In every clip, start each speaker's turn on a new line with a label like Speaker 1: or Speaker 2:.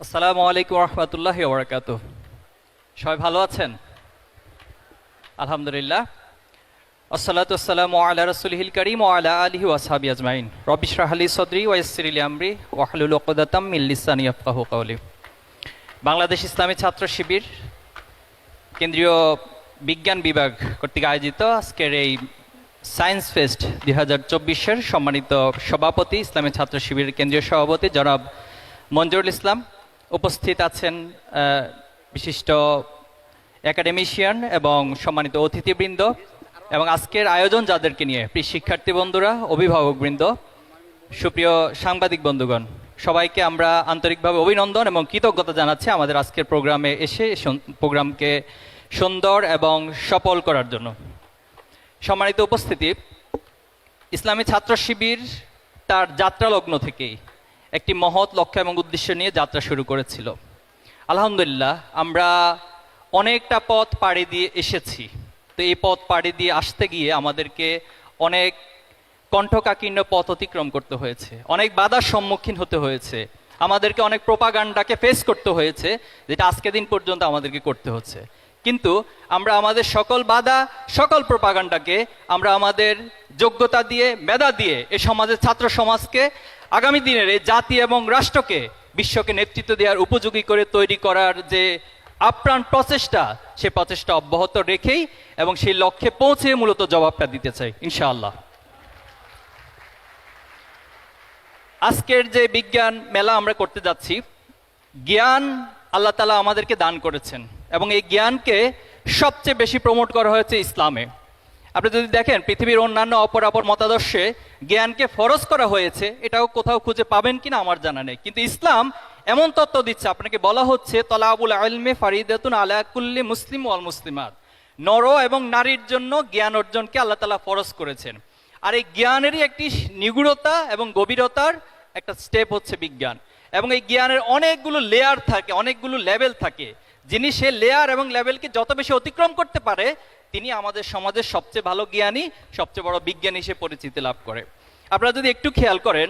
Speaker 1: আসসালামু আলাইকুম রহমতুল্লাহি ওয়া বারাকাতুহু। সবাই ভালো আছেন? আলহামদুলিল্লাহ। আসসালাতু ওয়াসসালামু আলা রাসূলিহিল কারীম ওয়া আলা আলিহি ওয়া সাহবিহি আজমাইন। রব্বি ইশরাহ লি সাদরি ওয়া ইয়াসসির লি আমরি ওয়াহলুল উকদাতাম মিন লিসানি ইয়াফকাহু কাওলি। বাংলাদেশ ইসলামী ছাত্র শিবির কেন্দ্রীয় বিজ্ঞান বিভাগ কর্তৃক আয়োজিত আজকের এই সায়েন্স ফেস্ট 2024-এর সম্মানিত সভাপতি, ইসলামী ছাত্র শিবিরের কেন্দ্রীয় সভাপতি জনাব মঞ্জুরুল ইসলাম, উপস্থিত আছেন বিশিষ্ট একাডেমিশিয়ান এবং সম্মানিত অতিথিবৃন্দ, এবং আজকের আয়োজন যাদেরকে নিয়ে, প্রিয় শিক্ষার্থী বন্ধুরা, অভিভাবকবৃন্দ, সুপ্রিয় সাংবাদিক বন্ধুগণ, সবাইকে আমরা আন্তরিকভাবে অভিনন্দন এবং কৃতজ্ঞতা জানাচ্ছি আমাদের আজকের প্রোগ্রামে এসে প্রোগ্রামকে সুন্দর এবং সফল করার জন্য। সম্মানিত উপস্থিতি, ইসলামী ছাত্র শিবির তার যাত্রালগ্ন থেকেই একটি মহৎ লক্ষ্য এবং উদ্দেশ্য নিয়ে যাত্রা শুরু করেছিল। আলহামদুলিল্লাহ, আমরা অনেকটা পথ পাড়ি দিয়ে এসেছি। তো এই পথ পাড়ি দিয়ে আসতে গিয়ে আমাদেরকে অনেক কণ্ঠকাকীর্ণ পথ অতিক্রম করতে হয়েছে, অনেক বাধার সম্মুখীন হতে হয়েছে, আমাদেরকে অনেক প্রোপাগান্ডাকে ফেস করতে হয়েছে, যেটা আজকে দিন পর্যন্ত আমাদেরকে করতে হচ্ছে। কিন্তু আমরা আমাদের সকল বাধা, সকল প্রোপাগান্ডাকে আমরা আমাদের যোগ্যতা দিয়ে, মেধা দিয়ে এ সমাজের ছাত্র সমাজকে আগামী দিনের এই জাতি এবং রাষ্ট্রকে, বিশ্বকে নেতৃত্ব দেওয়ার উপযোগী করে তৈরি করার যে আপ্রাণ প্রচেষ্টা, সে প্রচেষ্টা অব্যাহত রেখেই এবং সেই লক্ষ্যে পৌঁছে মূলত জবাবটা দিতে চাই ইনশাআল্লাহ। আজকের যে বিজ্ঞান মেলা আমরা করতে যাচ্ছি, জ্ঞান আল্লাহ তাআলা আমাদেরকে দান করেছেন এবং এই জ্ঞানকে সবচেয়ে বেশি প্রমোট করা হয়েছে ইসলামে। আপনি যদি দেখেন পৃথিবীর অন্যান্য অপর মতাদর্শে জ্ঞানকে ফরজ করা হয়েছে, এটাও কোথাও খুঁজে পাবেন কিনা আমার জানা নেই। কিন্তু ইসলাম এমন তত্ত্ব দিচ্ছে, আপনাকে বলা হচ্ছে তলাবুল ইলমি ফারিদাতুন আলা কুল্লি মুসলিম ওয়াল মুসলিমাত, নর এবং নারীর জন্য জ্ঞান অর্জনকে আল্লাহ তাআলা ফরজ করেছেন। আর এই জ্ঞানেরই একটি নিগুড়তা এবং গভীরতার একটা স্টেপ হচ্ছে বিজ্ঞান, এবং এই জ্ঞানের অনেকগুলো লেয়ার থাকে, অনেকগুলো লেভেল থাকে। যিনি সে লেয়ার এবং লেভেলকে যত বেশি অতিক্রম করতে পারে, তিনি আমাদের সমাজের সবচেয়ে ভালো জ্ঞানী, সবচেয়ে বড় বিজ্ঞানী হিসেবে পরিচিতি লাভ করে। আপনারা যদি একটু খেয়াল করেন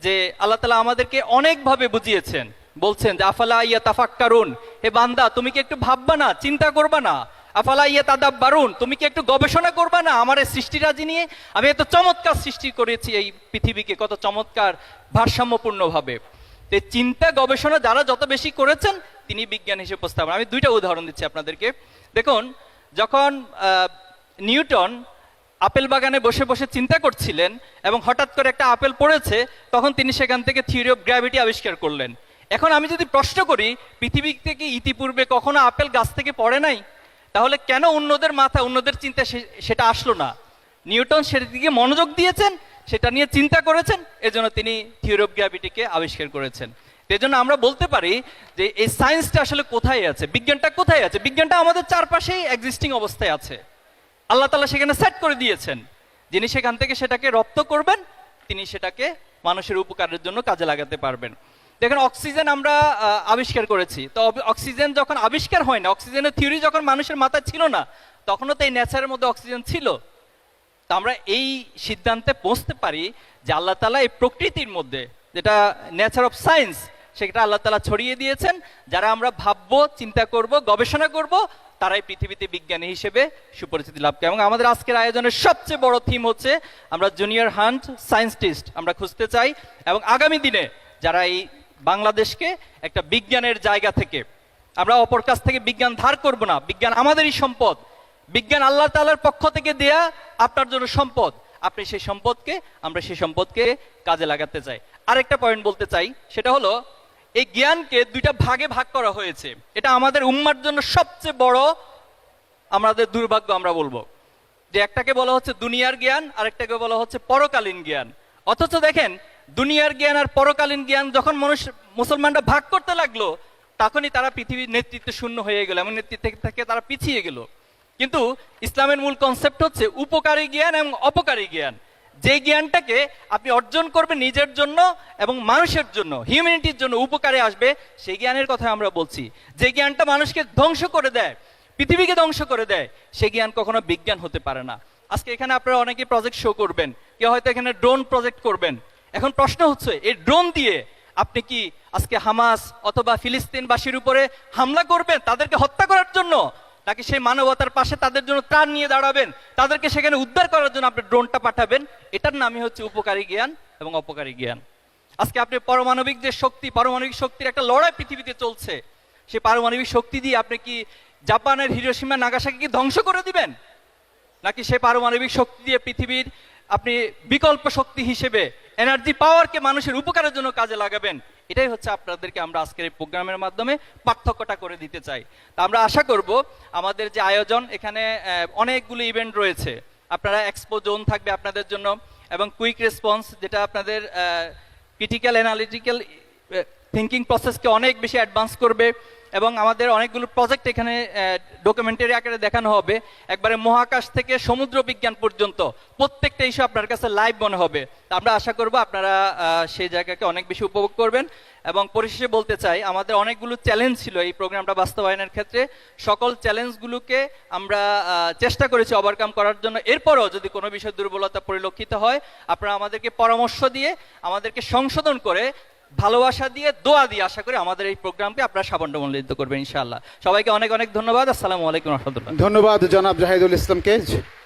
Speaker 1: যে আল্লাহ তাআলা আমাদেরকে অনেকভাবে বুঝিয়েছেন, বলছেন যে আফালা ইয়াতাফাক্কারুন, হে বান্দা তুমি কি একটু ভাববা না, চিন্তা করবা না? আফালা ইয়াতাদাব্বারুন, তুমি কি একটু গবেষণা করবা না আমার এই সৃষ্টিরাজি নিয়ে? আমি এত চমৎকার সৃষ্টি করেছি এই পৃথিবীকে, কত চমৎকার ভারসাম্যপূর্ণভাবে। চিন্তা গবেষণা যারা যত বেশি করেছেন, তিনি বিজ্ঞান হিসেবে উপস্থাপন। আমি দুইটা উদাহরণ দিচ্ছি আপনাদেরকে। দেখুন, যখন নিউটন আপেল বাগানে বসে বসে চিন্তা করছিলেন এবং হঠাৎ করে একটা আপেল পড়েছে, তখন তিনি সেখান থেকে থিওরি অফ গ্র্যাভিটি আবিষ্কার করলেন। এখন আমি যদি প্রশ্ন করি, পৃথিবী থেকে ইতিপূর্বে কখনো আপেল গাছ থেকে পড়ে নাই, তাহলে কেন অন্যদের মাথা, অন্যদের চিন্তা সেটা আসলো না? নিউটন সেটার দিকে মনোযোগ দিয়েছেন, সেটা নিয়ে চিন্তা করেছেন, এজন্য তিনি থিওরি অফ গ্র্যাভিটিকে আবিষ্কার করেছেন। এজন্য আমরা বলতে পারি যে এই সায়েন্সটা আসলে কোথায় আছে, বিজ্ঞানটা কোথায় আছে? বিজ্ঞানটা আমাদের চারপাশেই এক্সিস্টিং অবস্থায় আছে। আল্লাহ তাআলা সেখানে সেট করে দিয়েছেন, যিনি সেখান থেকে সেটাকে রপ্ত করবেন, তিনি সেটাকে মানুষের উপকারের জন্য কাজে লাগাতে পারবেন। দেখেন, অক্সিজেন আমরা আবিষ্কার করেছি, তো অক্সিজেন যখন আবিষ্কার হয় না, অক্সিজেনের থিওরি যখন মানুষের মাথায় ছিল না, তখনও তো এই নেচারের মধ্যে অক্সিজেন ছিল। তো আমরা এই সিদ্ধান্তে পৌঁছতে পারি যে আল্লাহ তাআলা এই প্রকৃতির মধ্যে, যেটা নেচার অফ সায়েন্স, সেটা আল্লাহ তাআলা ছড়িয়ে দিয়েছেন। যারা আমরা ভাববো, চিন্তা করব, গবেষণা করব, তারাই পৃথিবীতে বিজ্ঞানী হিসেবে সুপরিচিতি লাভ করে। এবং আমাদের আজকের আয়োজনের সবচেয়ে বড় থিম হচ্ছে আমরা জুনিয়র হান্ট সায়েন্টিস্ট আমরা খুঁজতে চাই, এবং আগামী দিনে যারা এই বাংলাদেশকে একটা বিজ্ঞানের জায়গা থেকে, আমরা অপর কাছ থেকে বিজ্ঞান ধার করব না, বিজ্ঞান আমাদেরই সম্পদ, বিজ্ঞান আল্লাহ তাআলার পক্ষ থেকে দেয়া আপনার জন্য সম্পদ, আপনি সেই সম্পদকে, আমরা সেই সম্পদকে কাজে লাগাতে চাই। আরেকটা পয়েন্ট বলতে চাই, সেটা হলো এই জ্ঞানকে দুইটা ভাগে ভাগ করা হয়েছে। এটা আমাদের উম্মার জন্য সবচেয়ে বড় আমাদের দুর্ভাগ্য। আমরা বলবো যে একটাকে বলা হচ্ছে দুনিয়ার জ্ঞান, আরেকটাকে বলা হচ্ছে পরকালীন জ্ঞান। অথচ দেখেন, দুনিয়ার জ্ঞান আর পরকালীন জ্ঞান যখন মুসলমানরা ভাগ করতে লাগলো, তখনই তারা পৃথিবীর নেতৃত্ব শূন্য হয়ে গেল এবং নেতৃত্ব থেকে তারা পিছিয়ে গেল। কিন্তু ইসলামের মূল কনসেপ্ট হচ্ছে উপকারী জ্ঞান এবং অপকারী জ্ঞান। যে জ্ঞানটাকে আপনি অর্জন করবেন নিজের জন্য এবং মানুষের জন্য, হিউম্যানিটির জন্য উপকারে আসবে, সেই জ্ঞানের কথা আমরা বলছি। যে জ্ঞানটা মানুষকে ধ্বংস করে দেয়, পৃথিবীকে ধ্বংস করে দেয়, সেই জ্ঞান কখনো বিজ্ঞান হতে পারে না। আজকে এখানে আপনারা অনেকে প্রজেক্ট শো করবেন, কেউ হয়তো এখানে ড্রোন প্রজেক্ট করবেন। এখন প্রশ্ন হচ্ছে, এই ড্রোন দিয়ে আপনি কি আজকে হামাস অথবা ফিলিস্তিনবাসীর উপরে হামলা করবেন তাদেরকে হত্যা করার জন্য, নাকি সেই মানবতার পাশে তাদের জন্য ত্রাণ নিয়ে দাঁড়াবেন, তাদেরকে সেখানে উদ্ধার করার জন্য আপনি ড্রোনটা পাঠাবেন? এটার নামই হচ্ছে উপকারী জ্ঞান এবং অপকারী জ্ঞান। আজকে আপনি পারমাণবিক যে শক্তি, পারমাণবিক শক্তির একটা লড়াই পৃথিবীতে চলছে, সেই পারমাণবিক শক্তি দিয়ে আপনি কি জাপানের হিরোশিমা নাগাসাকি কি ধ্বংস করে দিবেন, নাকি সেই পারমাণবিক শক্তি দিয়ে পৃথিবীর আপনি বিকল্প শক্তি হিসেবে এনার্জি পাওয়ারকে মানুষের উপকারের জন্য কাজে লাগাবেন? এটাই হচ্ছে আপনাদেরকে আমরা আজকের এই প্রোগ্রামের মাধ্যমে পার্থক্যটা করে দিতে চাই। তা আমরা আশা করব আমাদের যে আয়োজন, এখানে অনেকগুলো ইভেন্ট রয়েছে, আপনারা এক্সপো জোন থাকবে আপনাদের জন্য, এবং কুইক রেসপন্স যেটা আপনাদের ক্রিটিক্যাল অ্যানালিটিক্যাল থিঙ্কিং প্রসেসকে অনেক বেশি অ্যাডভান্স করবে, এবং আমাদের অনেকগুলো প্রজেক্ট এখানে ডকুমেন্টারি আকারে দেখানো হবে। একবারে মহাকাশ থেকে সমুদ্র বিজ্ঞান পর্যন্ত প্রত্যেকটা ইস্যু আপনার কাছে লাইভ মনে হবে। তা আমরা আশা করব আপনারা সেই জায়গাকে অনেক বেশি উপভোগ করবেন। এবং পরিশেষে বলতে চাই, আমাদের অনেকগুলো চ্যালেঞ্জ ছিল এই প্রোগ্রামটা বাস্তবায়নের ক্ষেত্রে। সকল চ্যালেঞ্জগুলোকে আমরা চেষ্টা করেছি ওভারকাম করার জন্য। এরপরও যদি কোনো বিষয় দুর্বলতা পরিলক্ষিত হয়, আপনারা আমাদেরকে পরামর্শ দিয়ে আমাদেরকে সংশোধন করে ভালোবাসা দিয়ে দোয়া দিয়ে আশা করি আমাদের এই প্রোগ্রামকে আপনারা সাফল্যমণ্ডিত করবেন ইনশাআল্লাহ। সবাইকে অনেক অনেক ধন্যবাদ। আসসালামু আলাইকুম রহমতুল্লাহ।
Speaker 2: ধন্যবাদ জনাব জাহিদুল ইসলামকে।